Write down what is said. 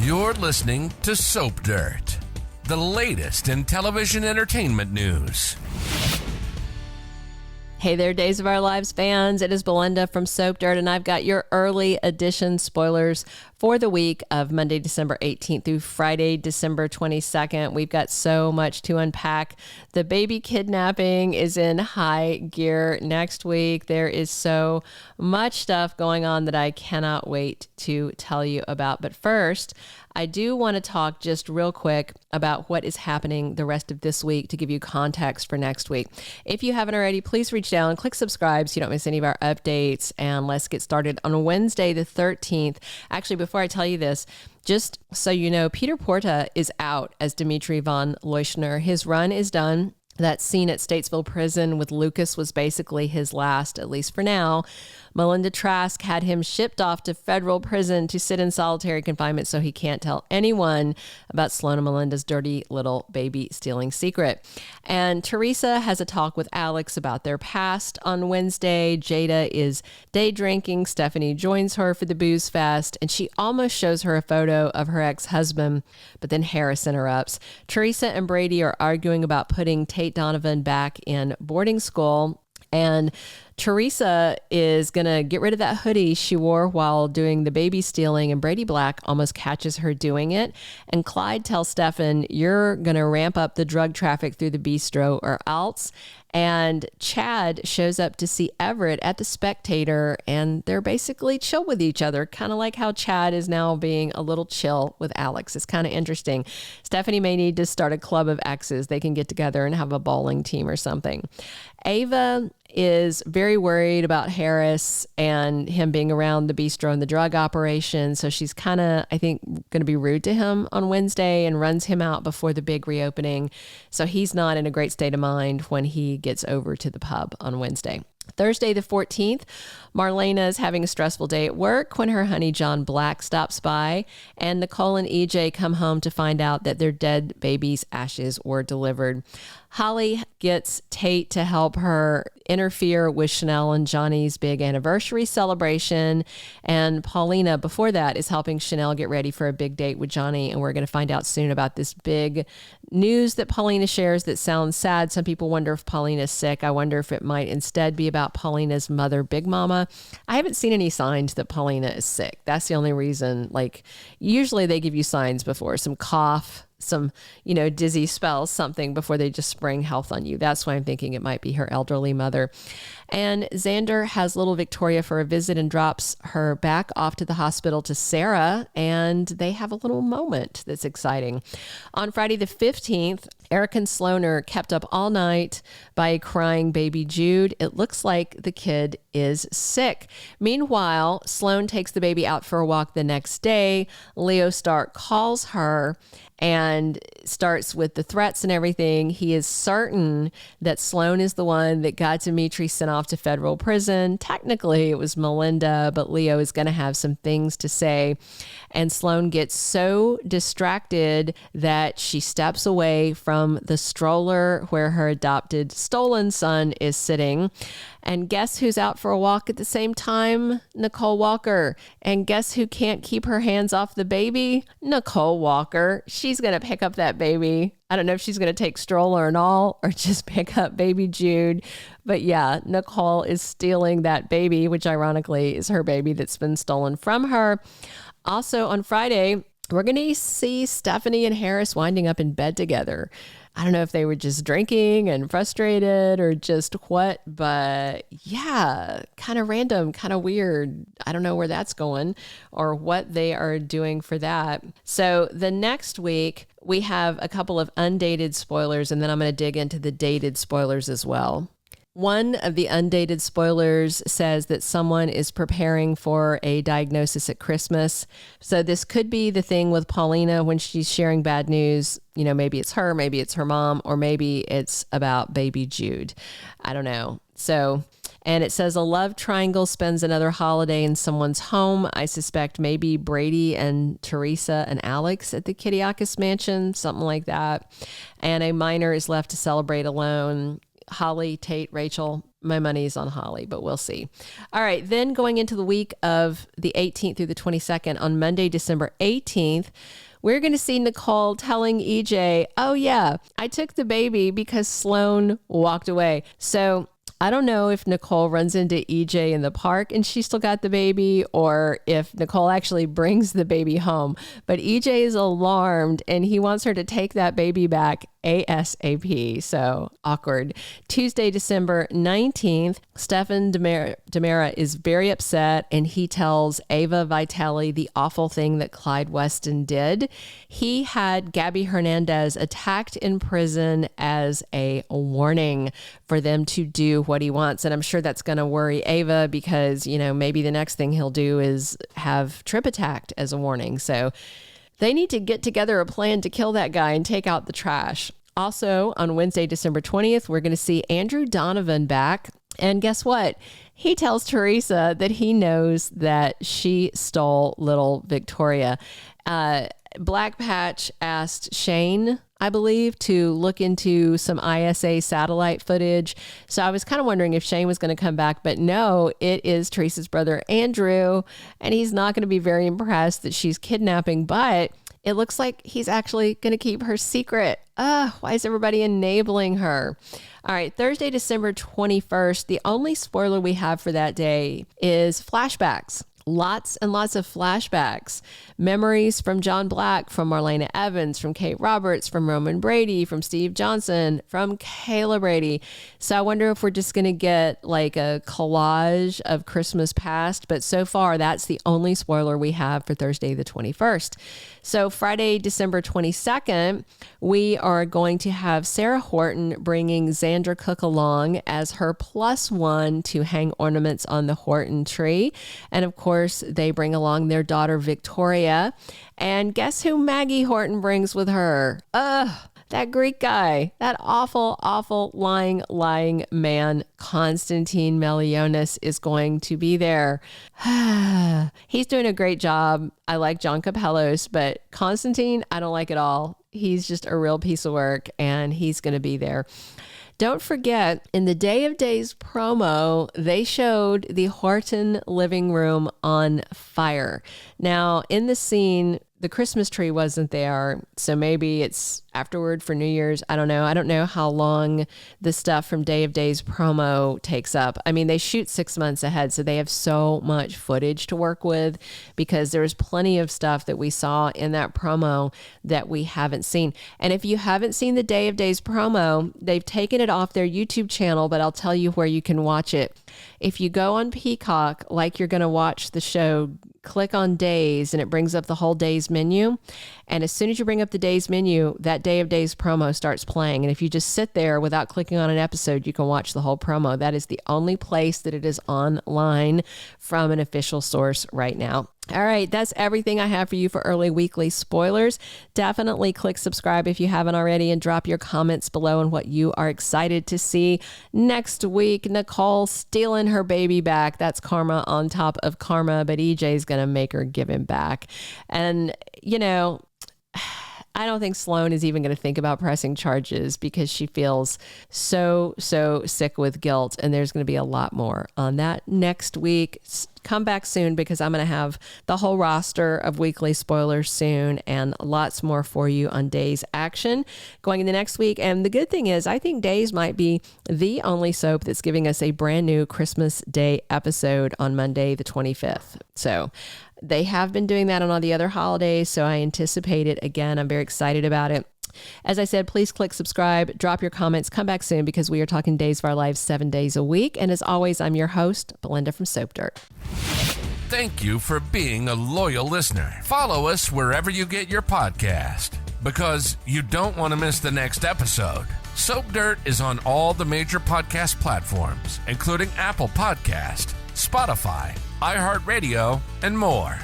You're listening to Soap Dirt, the latest in television entertainment news. Hey there, Days of Our Lives fans. It is Belinda from Soap Dirt, and I've got your early edition spoilers for the week of Monday, December 18th through Friday, December 22nd. We've got so much to unpack. The baby kidnapping is in high gear next week. There is so much stuff going on that I cannot wait to tell you about. But first, I do want to talk just real quick about what is happening the rest of this week to give you context for next week. If you haven't already, please reach down, click subscribe so you don't miss any of our updates, and let's get started on Wednesday the 13th. Actually, before I tell you this, just so you know, Peter Porta is out as Dimitri von Leuschner. His run is done. That scene at Statesville Prison with Lucas was basically his last, at least for now. Melinda Trask had him shipped off to federal prison to sit in solitary confinement so he can't tell anyone about Sloan and Melinda's dirty little baby stealing secret. And Teresa has a talk with Alex about their past on Wednesday. Jada is day drinking. Stephanie joins her for the booze fest, and she almost shows her a photo of her ex-husband, but then Harris interrupts. Teresa and Brady are arguing about putting Tate Donovan back in boarding school, and Teresa is going to get rid of that hoodie she wore while doing the baby stealing, and Brady Black almost catches her doing it. And Clyde tells Stefan, you're going to ramp up the drug traffic through the bistro or else. And Chad shows up to see Everett at the Spectator, and they're basically chill with each other, kind of like how Chad is now being a little chill with Alex. It's kind of interesting. Stephanie may need to start a club of exes. They can get together and have a bowling team or something. Ava is very worried about Harris and him being around the bistro and the drug operation. So she's kind of, I think, going to be rude to him on Wednesday and runs him out before the big reopening. So he's not in a great state of mind when he gets over to the pub on Wednesday. Thursday the 14th, Marlena is having a stressful day at work when her honey John Black stops by, and Nicole and EJ come home to find out that their dead baby's ashes were delivered. Holly gets Tate to help her interfere with Chanel and Johnny's big anniversary celebration. And Paulina, before that, is helping Chanel get ready for a big date with Johnny. And we're going to find out soon about this big news that Paulina shares that sounds sad. Some people wonder if Paulina's sick. I wonder if it might instead be about Paulina's mother, Big Mama. I haven't seen any signs that Paulina is sick. That's the only reason. Like, usually they give you signs before, some cough, some, dizzy spells, something before they just spring health on you. That's why I'm thinking it might be her elderly mother. And Xander has little Victoria for a visit and drops her back off to the hospital to Sarah, and they have a little moment that's exciting. On Friday the 15th, Eric and Sloan are kept up all night by a crying baby Jude. It looks like the kid is sick. Meanwhile, Sloan takes the baby out for a walk the next day. Leo Stark calls her and starts with the threats and everything. He is certain that Sloan is the one that got Dimitri sent off to federal prison. Technically, it was Melinda, but Leo is going to have some things to say. And Sloan gets so distracted that she steps away from the stroller where her adopted stolen son is sitting. And guess who's out for a walk at the same time? Nicole Walker. And guess who can't keep her hands off the baby? Nicole Walker. She's going to pick up that baby. I don't know if she's going to take stroller and all or just pick up baby Jude. But yeah, Nicole is stealing that baby, which ironically is her baby that's been stolen from her. Also on Friday, we're going to see Stephanie and Harris winding up in bed together. I don't know if they were just drinking and frustrated or just what, but yeah, kind of random, kind of weird. I don't know where that's going or what they are doing for that. So the next week, we have a couple of undated spoilers, and then I'm going to dig into the dated spoilers as well. One of the undated spoilers says that someone is preparing for a diagnosis at Christmas. So this could be the thing with Paulina when she's sharing bad news. Maybe it's her, maybe it's her mom, or maybe it's about baby Jude. I don't know. So, and it says a love triangle spends another holiday in someone's home. I suspect maybe Brady and Teresa and Alex at the Kiriakis mansion, something like that. And a minor is left to celebrate alone. Holly, Tate, Rachel, my money's on Holly, but we'll see. All right, then going into the week of the 18th through the 22nd, on Monday, December 18th, we're going to see Nicole telling EJ, oh yeah, I took the baby because Sloan walked away. So I don't know if Nicole runs into EJ in the park and she still got the baby, or if Nicole actually brings the baby home. But EJ is alarmed and he wants her to take that baby back ASAP. So awkward. Tuesday, December 19th, Stefan DiMera is very upset and he tells Ava Vitali the awful thing that Clyde Weston did. He had Gabby Hernandez attacked in prison as a warning for them to do what he wants. And I'm sure that's going to worry Ava because, maybe the next thing he'll do is have Tripp attacked as a warning. So they need to get together a plan to kill that guy and take out the trash. Also, on Wednesday, December 20th, we're going to see Andrew Donovan back. And guess what? He tells Teresa that he knows that she stole little Victoria. Black Patch asked Shane, I believe, to look into some ISA satellite footage. So I was kind of wondering if Shane was going to come back, but no, it is Teresa's brother, Andrew, and he's not going to be very impressed that she's kidnapping, but it looks like he's actually going to keep her secret. Why is everybody enabling her? All right, Thursday, December 21st, the only spoiler we have for that day is flashbacks. Lots and lots of flashbacks. Memories from John Black, from Marlena Evans, from Kate Roberts, from Roman Brady, from Steve Johnson, from Kayla Brady. So I wonder if we're just going to get like a collage of Christmas past. But so far, that's the only spoiler we have for Thursday, the 21st. So Friday, December 22nd, we are going to have Sarah Horton bringing Xandra Cook along as her +1 to hang ornaments on the Horton tree. And of course, they bring along their daughter, Victoria. And guess who Maggie Horton brings with her? That Greek guy, that awful, lying man, Constantine Melionis, is going to be there. He's doing a great job. I like John Capellos, but Constantine, I don't like at all. He's just a real piece of work, and he's going to be there. Don't forget, in the Day of Days promo, they showed the Horton living room on fire. Now, in the scene, the Christmas tree wasn't there, so maybe it's afterward for New Year's. I don't know. I don't know how long the stuff from Day of Days promo takes up. I mean, they shoot 6 months ahead, so they have so much footage to work with because there's plenty of stuff that we saw in that promo that we haven't seen. And if you haven't seen the Day of Days promo, they've taken it off their YouTube channel, but I'll tell you where you can watch it. If you go on Peacock, like you're going to watch the show, click on Days and it brings up the whole Days menu. And as soon as you bring up the Days menu, that Day of Days promo starts playing. And if you just sit there without clicking on an episode, you can watch the whole promo. That is the only place that it is online from an official source right now. All right, that's everything I have for you for early weekly spoilers. Definitely click subscribe if you haven't already and drop your comments below on what you are excited to see. Next week, Nicole stealing her baby back. That's karma on top of karma, but EJ's going to make her give him back. And, I don't think Sloan is even going to think about pressing charges because she feels so sick with guilt. And there's going to be a lot more on that next week. Come back soon because I'm going to have the whole roster of weekly spoilers soon and lots more for you on Days action going into next week. And the good thing is I think Days might be the only soap that's giving us a brand new Christmas Day episode on Monday, the 25th. So they have been doing that on all the other holidays, so I anticipate it again. I'm very excited about it. As I said, please click subscribe, drop your comments, come back soon because we are talking Days of Our Lives 7 days a week. And as always, I'm your host, Melinda from Soap Dirt. Thank you for being a loyal listener. Follow us wherever you get your podcast because you don't want to miss the next episode. Soap Dirt is on all the major podcast platforms, including Apple Podcast, Spotify, iHeartRadio, and more.